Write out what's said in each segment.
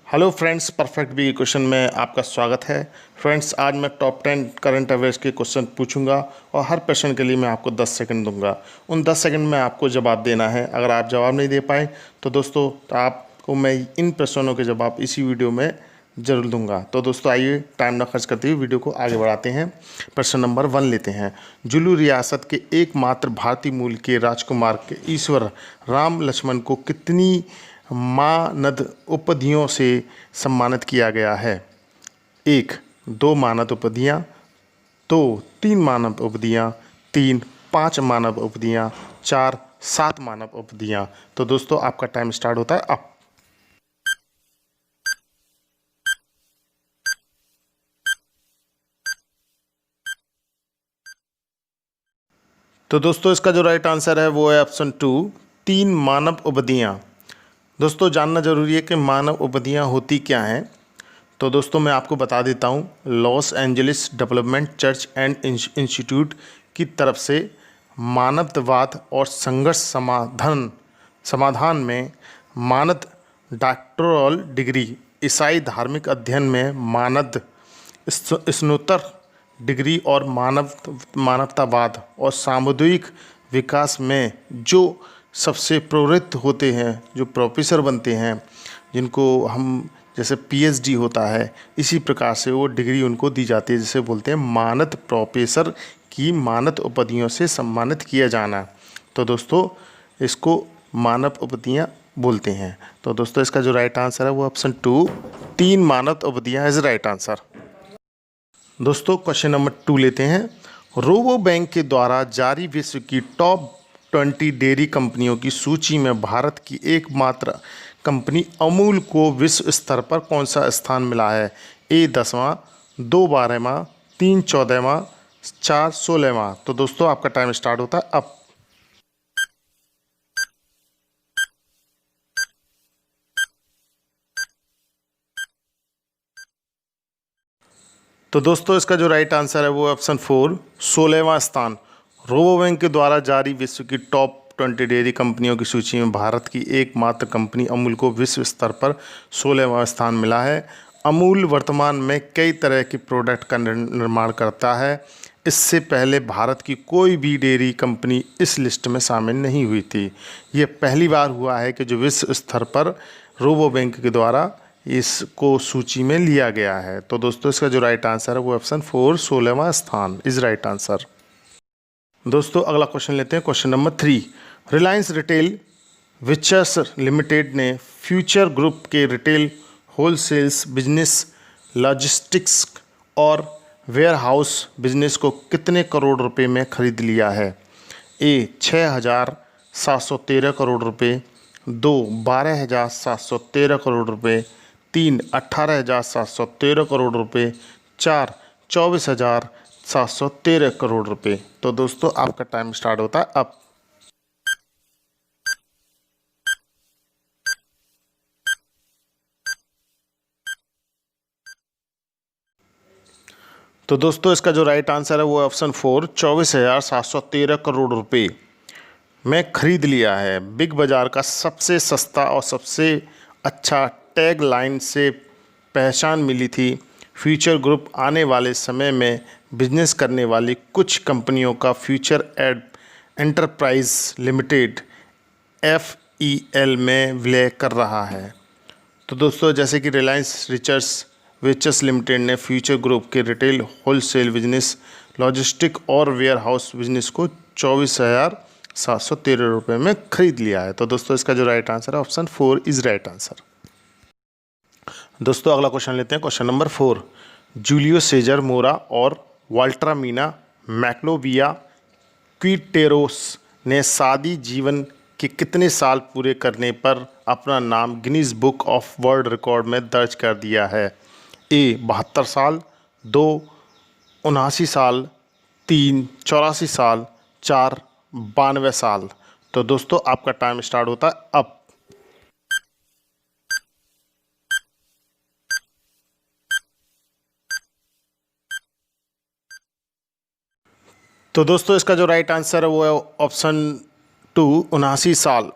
Hello friends, perfect be question में आपका स्वागत है। फ्रेंड्स, आज मैं टॉप 10 करंट अफेयर्स के क्वेश्चन पूछूंगा और हर प्रश्न के लिए मैं आपको 10 सेकंड दूंगा। उन 10 सेकंड में आपको जवाब देना है। अगर आप जवाब नहीं दे पाए तो दोस्तों आपको मैं इन प्रश्नों के जवाब इसी वीडियो में ज़रूर दूंगा। तो दोस्तों आइए टाइम ना खर्च करते हुए वीडियो को आगे बढ़ाते हैं। प्रश्न नंबर 1 लेते हैं। जुलू रियासत के एकमात्र भारतीय मूल के राजकुमार के ईश्वर राम लक्ष्मण को कितनी मानद उपाधियों से सम्मानित किया गया है? 1, 2 मानद उपाधियाँ, 2, 3 मानद उपाधियाँ, 3, 5 मानद उपाधियाँ, 4, 7 मानद उपाधियाँ। तो दोस्तों आपका टाइम स्टार्ट होता है अब। तो दोस्तों इसका जो राइट आंसर है वो है ऑप्शन 2, 3 मानव उपाधियाँ। दोस्तों जानना जरूरी है कि मानव उपाधियाँ होती क्या हैं। तो दोस्तों मैं आपको बता देता हूँ। Los Angeles development church and institute की तरफ से मानवतावाद और संघर्ष समाधान में मानद डॉक्टोरल डिग्री, ईसाई धार्मिक अध्ययन में मानद स्नातक डिग्री और मानवतावाद और सामुदायिक विकास में जो सबसे प्रवृत्त होते हैं, जो प्रोफेसर बनते हैं, जिनको हम जैसे पीएचडी होता है, इसी प्रकार से वो डिग्री उनको दी जाती है, जिसे बोलते हैं मानद प्रोफेसर की मानद उपाधियों से सम्मानित किया जाना। तो दोस्तों इसको मानद उपाधियाँ बोलते हैं। तो दोस्तों इसका जो राइट आंसर है वो ऑप्शन 2, 3 मानद उपाधियाँ इज राइट आंसर। दोस्तों क्वेश्चन नंबर 2 लेते हैं। रोबो बैंक के द्वारा जारी विश्व की टॉप 20 डेयरी कंपनियों की सूची में भारत की एकमात्र कंपनी अमूल को विश्व स्तर पर कौन सा स्थान मिला है? A 10वां, 2 12वां, 3 14वां, 4 16वां। तो दोस्तों आपका टाइम स्टार्ट होता है अब। तो दोस्तों इसका जो राइट आंसर है वो ऑप्शन 4, 16वां स्थान। रोबो बैंक के द्वारा जारी विश्व की टॉप 20 डेयरी कंपनियों की सूची में भारत की एकमात्र कंपनी अमूल को विश्व स्तर पर 16वां स्थान मिला है। अमूल वर्तमान में कई तरह के प्रोडक्ट का निर्माण करता है। इससे पहले भारत की कोई भी डेयरी कंपनी इस लिस्ट में शामिल नहीं हुई थी। ये पहली बार हुआ है कि जो विश्व स्तर पर रोबो बैंक के द्वारा इसको सूची में लिया गया है। तो दोस्तों इसका जो राइट आंसर है वो ऑप्शन 4, 16वां स्थान इज राइट आंसर। दोस्तों अगला क्वेश्चन लेते हैं। Question number 3। Reliance retail ventures limited ने फ्यूचर ग्रुप के रिटेल होलसेल्स बिजनेस, लॉजिस्टिक्स और वेयरहाउस बिजनेस को कितने करोड़ रुपए में खरीद लिया है? A 6,713 करोड़ रुपए, 2 12,713 करोड़ रुपए, 3 18,713 करोड़ रुपए, 4 24,713 करोड़ रुपए। तो दोस्तों आपका टाइम स्टार्ट होता है अब। तो दोस्तों इसका जो राइट आंसर है वो ऑप्शन 4, 24,713 करोड़ रुपए में खरीद लिया है। बिग बाज़ार का सबसे सस्ता और सबसे अच्छा टैग लाइन से पहचान मिली थी। फ्यूचर ग्रुप आने वाले समय में बिजनेस करने वाली कुछ कंपनियों का फ्यूचर एंटरप्राइज लिमिटेड FEL में विलय कर रहा है। तो दोस्तों जैसे कि रिलायंस वेंचर्स लिमिटेड ने फ्यूचर ग्रुप के रिटेल होलसेल बिजनेस, लॉजिस्टिक और वेयरहाउस बिजनेस को 24,713 रुपये में खरीद लिया है। तो दोस्तों इसका जो राइट आंसर है ऑप्शन 4 इज राइट आंसर। दोस्तों अगला क्वेश्चन लेते हैं। Question number 4। जूलियो सीजर मोरा और वाल्ट्रामीना मैक्लोविया क्विटेरोस ने शादी जीवन के कितने साल पूरे करने पर अपना नाम Guinness book of world record में दर्ज कर दिया है? A 72 साल, 2 79 साल, 3 84 साल, 4 92 साल। तो दोस्तों आपका टाइम स्टार्ट होता है अब। तो दोस्तों इसका जो राइट आंसर है वो है ऑप्शन 2, 79 साल।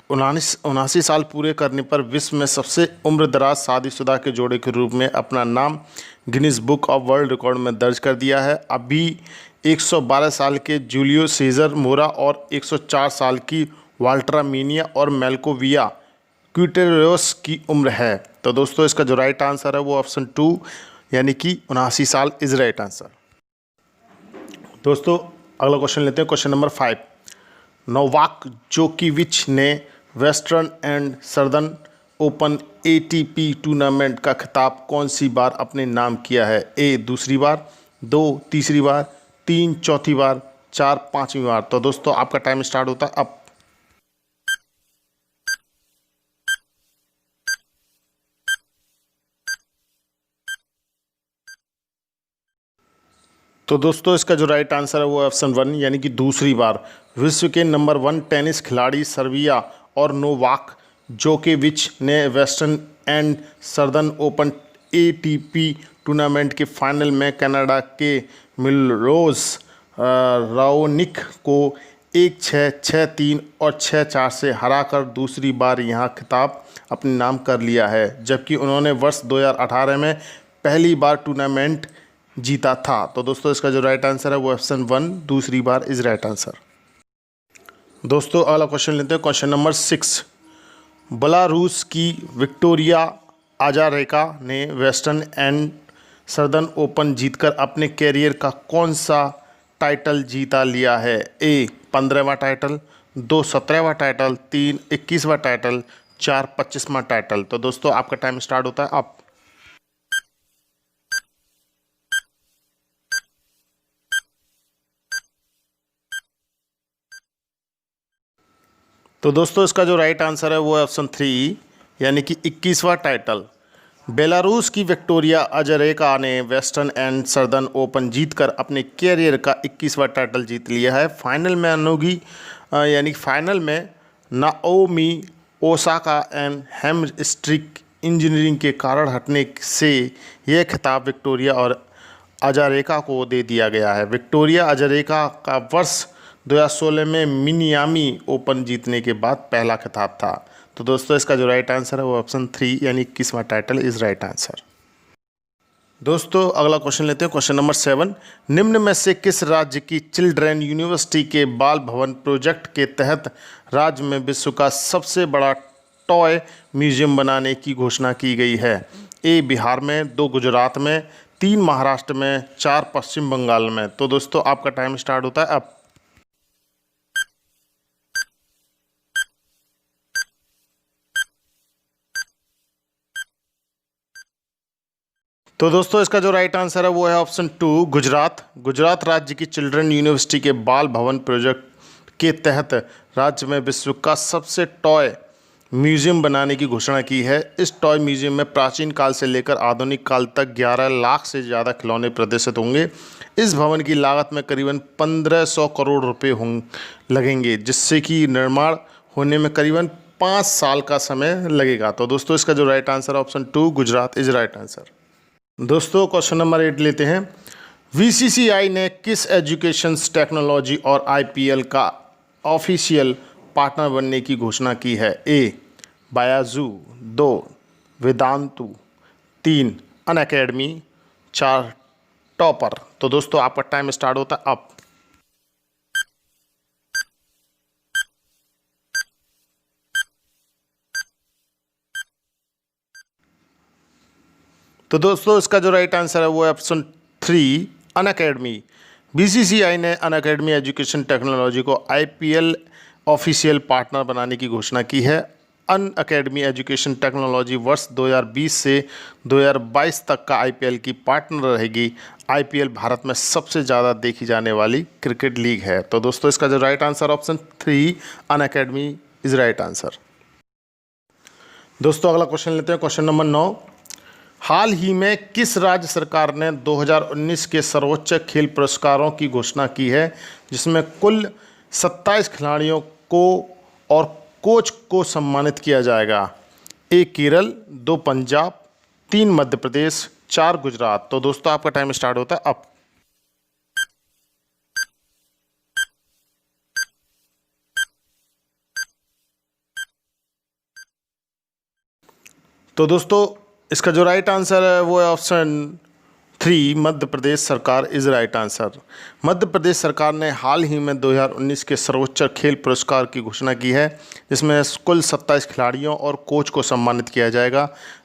उनासी साल पूरे करने पर विश्व में सबसे उम्रदराज शादीशुदा के जोड़े के रूप में अपना नाम Guinness book of world record में दर्ज कर दिया है। अभी 112 साल के जूलियो सीजर मोरा और 104 साल की वाल्टरा मीनिया और मेल्कोविया क्यूटेरोस की उम्र है। तो दोस्तों इसका जो राइट आंसर है वो ऑप्शन 2 यानी कि 79 साल इज राइट आंसर। दोस्तों अगला क्वेश्चन लेते हैं, क्वेश्चन नंबर 5। नोवाक जोकोविच ने western and southern open ATP tournament का खिताब कौन सी बार अपने नाम किया है? ए दूसरी बार, 2 तीसरी बार, 3 चौथी बार, 4 पांचवी बार। तो दोस्तों आपका टाइम स्टार्ट होता है अब। तो दोस्तों इसका जो राइट आंसर है वो ऑप्शन 1 यानी कि दूसरी बार। विश्व के नंबर 1 टेनिस खिलाड़ी सर्बिया और नोवाक जोकोविच ने western and southern open ATP tournament के फाइनल में कनाडा के मिलोस राओनिक को 1-6, 6-3 और 6-4 से हराकर दूसरी बार यहां खिताब अपने नाम कर लिया है, जबकि उन्होंने वर्ष 2018 में पहली बार टूर्नामेंट जीता था। तो दोस्तों इसका जो राइट आंसर है वो ऑप्शन 1 दूसरी बार इज राइट आंसर। दोस्तों अगला क्वेश्चन लेते हैं, क्वेश्चन नंबर 6। बेलारूस की विक्टोरिया अजारेंका ने वेस्टर्न एंड सदर्न ओपन जीतकर अपने कैरियर का कौन सा टाइटल जीता लिया है? ए 15वां टाइटल, 2 17वां टाइटल, 3 21वां टाइटल, 4 25वां टाइटल। तो दोस्तों आपका टाइम स्टार्ट होता है अब। तो दोस्तों इसका जो राइट आंसर है वो है ऑप्शन 3 यानी कि 21वां टाइटल। बेलारूस की विक्टोरिया अजारेंका ने वेस्टर्न एंड सदर्न ओपन जीतकर अपने कैरियर का 21वां टाइटल जीत लिया है। फाइनल में Naomi Osaka and hamstring injury के कारण हटने से यह खिताब विक्टोरिया और अजारेंका को दे दिया गया है। विक्टोरिया अजारेंका का वर्ष 2016 में मियामी ओपन जीतने के बाद पहला खिताब था। तो दोस्तों इसका जो राइट आंसर है वो ऑप्शन 3 यानी 21वां टाइटल इज राइट आंसर। दोस्तों अगला क्वेश्चन लेते हैं, क्वेश्चन नंबर 7। निम्न में से किस राज्य की चिल्ड्रेन यूनिवर्सिटी के बाल भवन प्रोजेक्ट के तहत राज्य में विश्व का सबसे बड़ा टॉय म्यूजियम बनाने की घोषणा की गई है? ए बिहार में, 2 गुजरात में, 3 महाराष्ट्र में, 4 पश्चिम बंगाल में। तो दोस्तों आपका टाइम स्टार्ट होता है अब। तो दोस्तों इसका जो राइट आंसर है वो है ऑप्शन 2 गुजरात राज्य की चिल्ड्रन यूनिवर्सिटी के बाल भवन प्रोजेक्ट के तहत राज्य में विश्व का सबसे टॉय म्यूजियम बनाने की घोषणा की है। इस टॉय म्यूजियम में प्राचीन काल से लेकर आधुनिक काल तक 11 लाख से ज़्यादा खिलौने प्रदर्शित होंगे। इस भवन की लागत में करीबन 1500 करोड़ रुपए लगेंगे, जिससे कि निर्माण होने में करीबन 5 साल का समय लगेगा। तो दोस्तों इसका जो राइट आंसर है option 2 Gujarat is right answer. दोस्तों क्वेश्चन नंबर 8 लेते हैं। बीसीसीआई ने किस एजुकेशन टेक्नोलॉजी और आईपीएल का ऑफिशियल पार्टनर बनने की घोषणा की है? ए बायाजू, 2 वेदांतु, 3 अनअकैडमी, 4 टॉपर। तो दोस्तों आपका टाइम स्टार्ट होता है अब। तो दोस्तों इसका जो राइट आंसर है वो है ऑप्शन 3 अनअकैडमी। बीसीसीआई ने अनअकैडमी एजुकेशन टेक्नोलॉजी को आईपीएल ऑफिशियल पार्टनर बनाने की घोषणा की है। अनअकैडमी एजुकेशन टेक्नोलॉजी वर्ष 2020 से 2022 तक का आईपीएल की पार्टनर रहेगी। आईपीएल भारत में सबसे ज़्यादा देखी जाने वाली क्रिकेट लीग है। तो दोस्तों इसका जो right answer option 3 Unacademy is right answer. दोस्तों अगला क्वेश्चन लेते हैं, क्वेश्चन नंबर 9। हाल ही में किस राज्य सरकार ने 2019 के सर्वोच्च खेल पुरस्कारों की घोषणा की है, जिसमें कुल 27 खिलाड़ियों को और कोच को सम्मानित किया जाएगा? ए केरल, 2 पंजाब, 3 मध्य प्रदेश, 4 गुजरात। तो दोस्तों आपका टाइम स्टार्ट होता है अब। तो दोस्तों इसका जो राइट आंसर है वो है ऑप्शन 3, मध्य प्रदेश सरकार is right answer. Madhya Pradesh सरकार ने हाल ही में 2019 के सर्वोच्च खेल पुरस्कार की घोषणा की है, जिसमें कुल 27 खिलाड़ियों और कोच को सम्मानित किया जाएगा।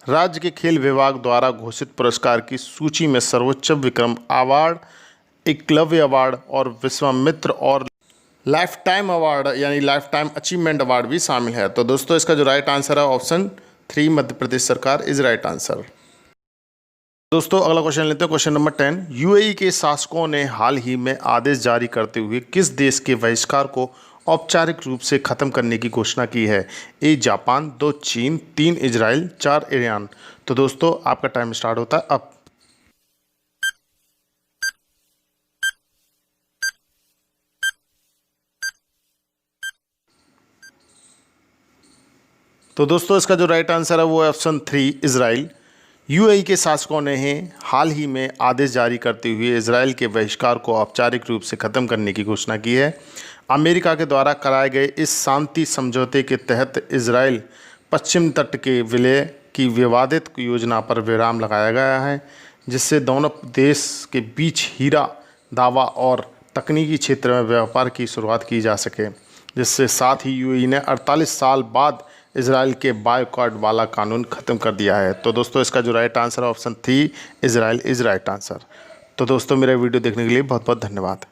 राज्य के खेल विभाग द्वारा घोषित पुरस्कार की सूची में सर्वोच्च विक्रम अवार्ड, एकलव्य अवार्ड और विश्वामित्र और लाइफ टाइम अवार्ड यानी लाइफ टाइम अचीवमेंट अवार्ड भी शामिल है। तो दोस्तों इसका जो राइट आंसर है ऑप्शन 3, मध्य प्रदेश सरकार इज़ राइट आंसर। दोस्तों अगला क्वेश्चन लेते हैं, क्वेश्चन नंबर 10। यूएई के शासकों ने हाल ही में आदेश जारी करते हुए किस देश के बहिष्कार को औपचारिक रूप से खत्म करने की घोषणा की है? ए जापान, 2 चीन, 3 इजराइल, 4 ईरान। तो दोस्तों आपका टाइम स्टार्ट होता है अब। तो दोस्तों इसका जो राइट आंसर है वो है ऑप्शन 3, इजराइल। यूएई के शासकों ने हाल ही में आदेश जारी करते हुए इजराइल के बहिष्कार को औपचारिक रूप से ख़त्म करने की घोषणा की है। अमेरिका के द्वारा कराए गए इस शांति समझौते के तहत इजराइल पश्चिम तट के विलय की विवादित योजना पर विराम लगाया गया है, जिससे दोनों देश के बीच हीरा दावा और तकनीकी क्षेत्र में व्यापार की शुरुआत की जा सके, जिससे साथ ही यूएई ने 48 साल बाद इजराइल के बायकॉट वाला कानून ख़त्म कर दिया है। तो दोस्तों इसका जो राइट आंसर है option 3, Israel is right answer. तो दोस्तों मेरा वीडियो देखने के लिए बहुत बहुत धन्यवाद।